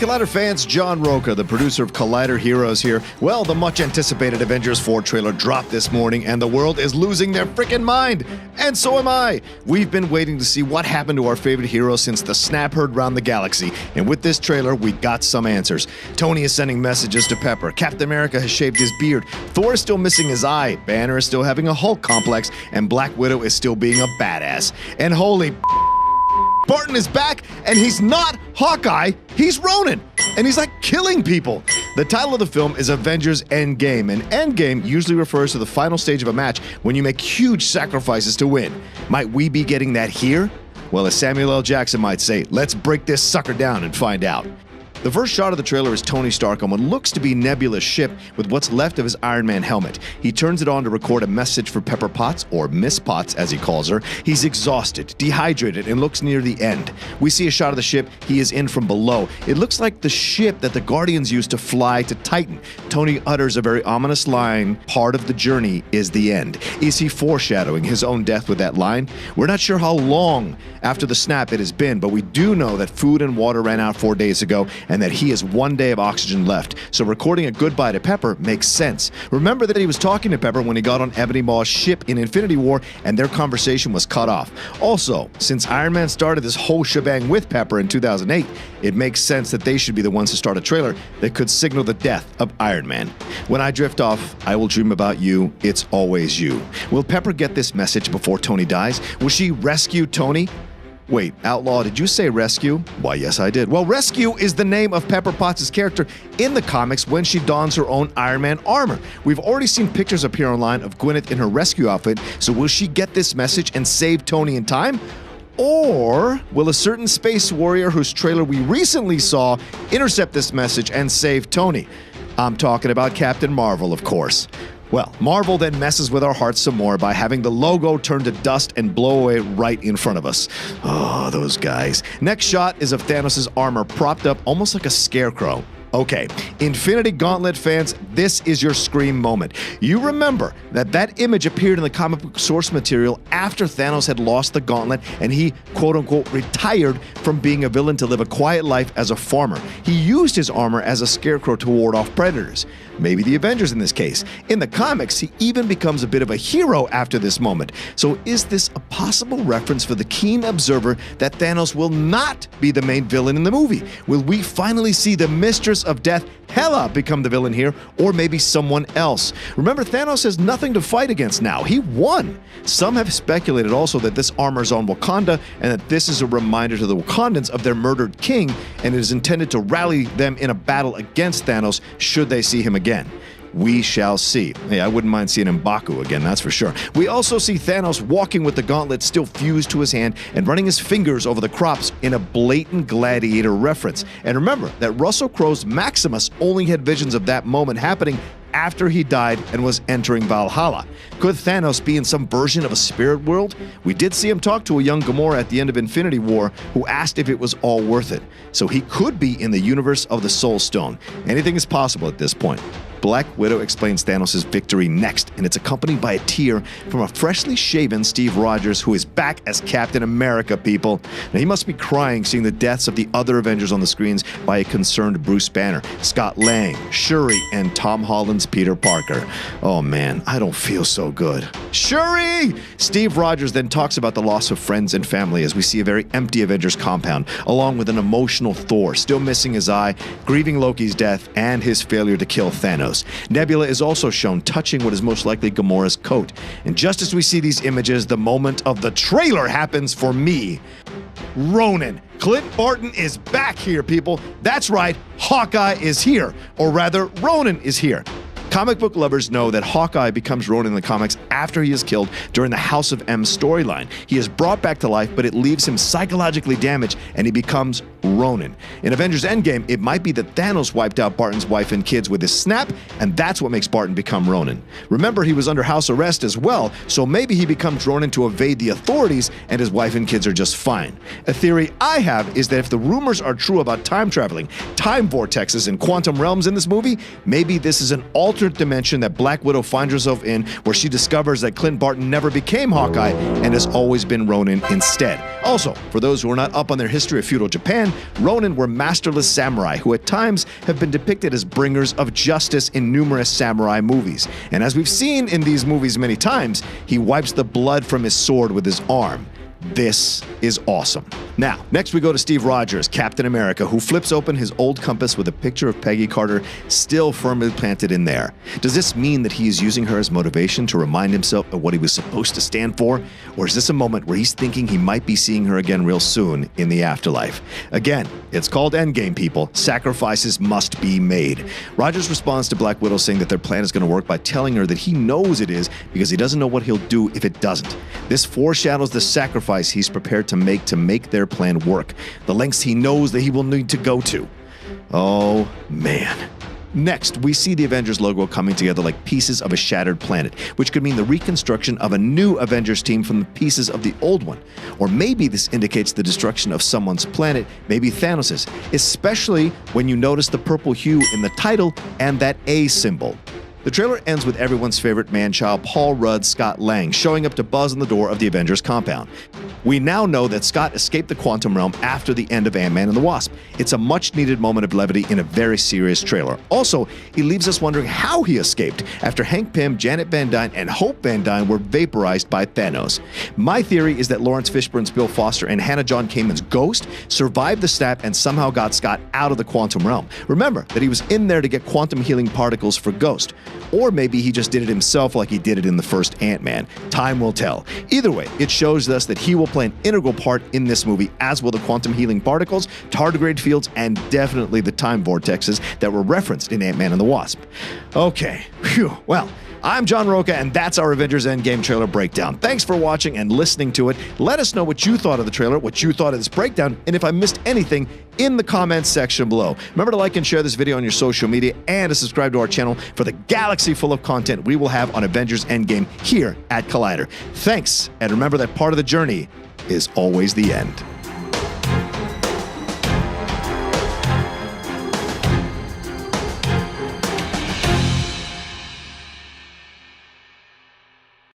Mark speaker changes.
Speaker 1: Collider fans, John Roca, the producer of Collider Heroes here. Well, the much-anticipated Avengers 4 trailer dropped this morning, and the world is losing their frickin' mind. And so am I. We've been waiting to see what happened to our favorite hero since the snap heard round the galaxy, and with this trailer, we got some answers. Tony is sending messages to Pepper. Captain America has shaved his beard. Thor is still missing his eye. Banner is still having a Hulk complex, and Black Widow is still being a badass. And holy Barton is back, and he's not Hawkeye, he's Ronin, and he's like killing people. The title of the film is Avengers Endgame, and Endgame usually refers to the final stage of a match when you make huge sacrifices to win. Might we be getting that here? Well, as Samuel L. Jackson might say, let's break this sucker down and find out. The first shot of the trailer is Tony Stark on what looks to be Nebula's ship with what's left of his Iron Man helmet. He turns it on to record a message for Pepper Potts, or Miss Potts as he calls her. He's exhausted, dehydrated, and looks near the end. We see a shot of the ship he is in from below. It looks like the ship that the Guardians used to fly to Titan. Tony utters a very ominous line, part of the journey is the end. Is he foreshadowing his own death with that line? We're not sure how long after the snap it has been, but we do know that food and water ran out 4 days ago, and that he has 1 day of oxygen left, so recording a goodbye to Pepper makes sense. Remember that he was talking to Pepper when he got on Ebony Maw's ship in Infinity War, and their conversation was cut off. Also, since Iron Man started this whole shebang with Pepper in 2008, it makes sense that they should be the ones to start a trailer that could signal the death of Iron Man. When I drift off, I will dream about you, it's always you. Will Pepper get this message before Tony dies? Will she rescue Tony? Wait, Outlaw, did you say rescue? Why, yes, I did. Well, Rescue is the name of Pepper Potts' character in the comics when she dons her own Iron Man armor. We've already seen pictures appear online of Gwyneth in her rescue outfit, so will she get this message and save Tony in time? Or will a certain space warrior whose trailer we recently saw intercept this message and save Tony? I'm talking about Captain Marvel, of course. Well, Marvel then messes with our hearts some more by having the logo turn to dust and blow away right in front of us. Oh, those guys. Next shot is of Thanos' armor propped up almost like a scarecrow. Okay, Infinity Gauntlet fans, this is your scream moment. You remember that image appeared in the comic book source material after Thanos had lost the gauntlet and he, quote-unquote, retired from being a villain to live a quiet life as a farmer. He used his armor as a scarecrow to ward off predators. Maybe the Avengers in this case. In the comics, he even becomes a bit of a hero after this moment. So is this a possible reference for the keen observer that Thanos will not be the main villain in the movie? Will we finally see the Mistress of Death, Hela, become the villain here, or maybe someone else? Remember, Thanos has nothing to fight against now. He won. Some have speculated also that this armor is on Wakanda and that this is a reminder to the Wakandans of their murdered king, and it is intended to rally them in a battle against Thanos should they see him again. We shall see. Hey, I wouldn't mind seeing M'Baku again, that's for sure. We also see Thanos walking with the gauntlet still fused to his hand and running his fingers over the crops in a blatant Gladiator reference. And remember that Russell Crowe's Maximus only had visions of that moment happening after he died and was entering Valhalla. Could Thanos be in some version of a spirit world? We did see him talk to a young Gamora at the end of Infinity War who asked if it was all worth it. So he could be in the universe of the Soul Stone. Anything is possible at this point. Black Widow explains Thanos' victory next, and it's accompanied by a tear from a freshly shaven Steve Rogers, who is back as Captain America, people. Now, he must be crying seeing the deaths of the other Avengers on the screens by a concerned Bruce Banner, Scott Lang, Shuri, and Tom Holland's Peter Parker. Oh man, I don't feel so good. Shuri! Steve Rogers then talks about the loss of friends and family as we see a very empty Avengers compound, along with an emotional Thor still missing his eye, grieving Loki's death, and his failure to kill Thanos. Nebula is also shown touching what is most likely Gamora's coat. And just as we see these images, the moment of the trailer happens for me. Ronin. Clint Barton is back here, people. That's right, Hawkeye is here. Or rather, Ronin is here. Comic book lovers know that Hawkeye becomes Ronin in the comics after he is killed during the House of M storyline. He is brought back to life, but it leaves him psychologically damaged, and he becomes Ronin. In Avengers Endgame, it might be that Thanos wiped out Barton's wife and kids with his snap, and that's what makes Barton become Ronin. Remember, he was under house arrest as well, so maybe he becomes Ronin to evade the authorities, and his wife and kids are just fine. A theory I have is that if the rumors are true about time traveling, time vortexes, and quantum realms in this movie, maybe this is an alternate dimension that Black Widow finds herself in, where she discovers that Clint Barton never became Hawkeye and has always been Ronin instead. Also, for those who are not up on their history of feudal Japan, Ronin were masterless samurai who at times have been depicted as bringers of justice in numerous samurai movies. And as we've seen in these movies many times, he wipes the blood from his sword with his arm. This is awesome. Now, next we go to Steve Rogers, Captain America, who flips open his old compass with a picture of Peggy Carter still firmly planted in there. Does this mean that he is using her as motivation to remind himself of what he was supposed to stand for? Or is this a moment where he's thinking he might be seeing her again real soon in the afterlife? Again, it's called Endgame, people. Sacrifices must be made. Rogers responds to Black Widow saying that their plan is going to work by telling her that he knows it is because he doesn't know what he'll do if it doesn't. This foreshadows the sacrifice he's prepared to make their plan work, the lengths he knows that he will need to go to. Oh, man. Next, we see the Avengers logo coming together like pieces of a shattered planet, which could mean the reconstruction of a new Avengers team from the pieces of the old one. Or maybe this indicates the destruction of someone's planet, maybe Thanos's, especially when you notice the purple hue in the title and that A symbol. The trailer ends with everyone's favorite man-child Paul Rudd Scott Lang showing up to buzz on the door of the Avengers compound. We now know that Scott escaped the quantum realm after the end of Ant-Man and the Wasp. It's a much-needed moment of levity in a very serious trailer. Also, he leaves us wondering how he escaped after Hank Pym, Janet Van Dyne, and Hope Van Dyne were vaporized by Thanos. My theory is that Lawrence Fishburne's Bill Foster and Hannah John Kamen's Ghost survived the snap and somehow got Scott out of the quantum realm. Remember that he was in there to get quantum healing particles for Ghost. Or maybe he just did it himself like he did it in the first Ant-Man. Time will tell. Either way, it shows us that he will play an integral part in this movie, as will the quantum healing particles, tardigrade fields, and definitely the time vortexes that were referenced in Ant-Man and the Wasp. Okay, phew, well, I'm John Roca, and that's our Avengers Endgame trailer breakdown. Thanks for watching and listening to it. Let us know what you thought of the trailer, what you thought of this breakdown, and if I missed anything in the comments section below. Remember to like and share this video on your social media and to subscribe to our channel for the galaxy full of content we will have on Avengers Endgame here at Collider. Thanks, and remember that part of the journey is always the end.